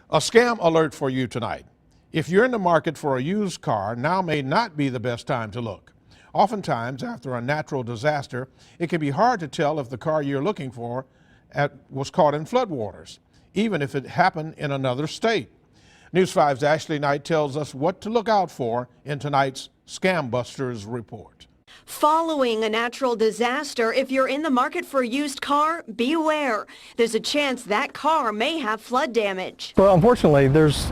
A scam alert for you tonight. If you're in the market for a used car, now may not be the best time to look. Oftentimes, after a natural disaster, it can be hard to tell if the car you're looking for was caught in floodwaters, even if it happened in another state. News 5's Ashley Knight tells us what to look out for in tonight's Scambusters report. Following a natural disaster, if you're in the market for a used car, beware. There's a chance that car may have flood damage. Well, unfortunately, there's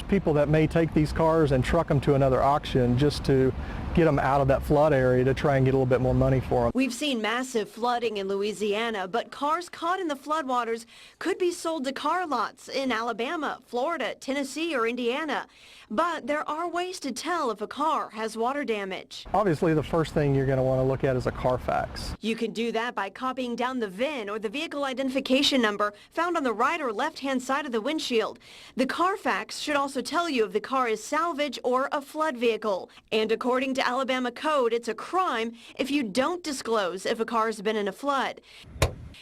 people that may take these cars and truck them to another auction just to get them out of that flood area to try and get a little bit more money for them. We've seen massive flooding in Louisiana, but cars caught in the floodwaters could be sold to car lots in Alabama, Florida, Tennessee, or Indiana. But there are ways to tell if a car has water damage. Obviously, the first thing you're going to want to look at is a Carfax. You can do that by copying down the VIN or the vehicle identification number found on the right or left-hand side of the windshield. The Carfax should also tell you if the car is salvage or a flood vehicle. And according to Alabama code, it's a crime if you don't disclose if a car has been in a flood.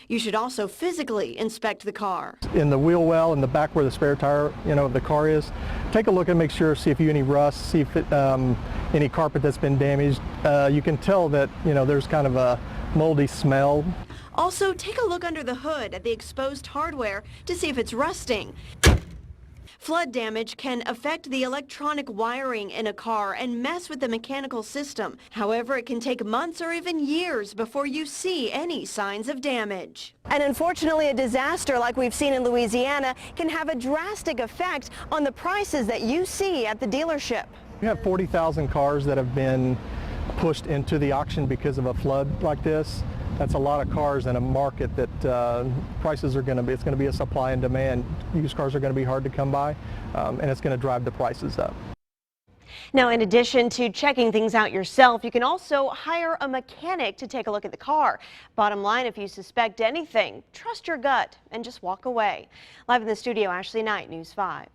You should also physically inspect the car. In the wheel well, in the back where the spare tire, of the car is, take a look and make sure, see if you any rust, see if any carpet that's been damaged. You can tell that, there's kind of a moldy smell. Also, take a look under the hood at the exposed hardware to see if it's rusting. Flood damage can affect the electronic wiring in a car and mess with the mechanical system. However, it can take months or even years before you see any signs of damage. And unfortunately, a disaster like we've seen in Louisiana can have a drastic effect on the prices that you see at the dealership. We have 40,000 cars that have been pushed into the auction because of a flood like this. That's a lot of cars in a market that prices are it's going to be a supply and demand. Used cars are going to be hard to come by, and it's going to drive the prices up. Now, in addition to checking things out yourself, you can also hire a mechanic to take a look at the car. Bottom line, if you suspect anything, trust your gut and just walk away. Live in the studio, Ashley Knight, News 5.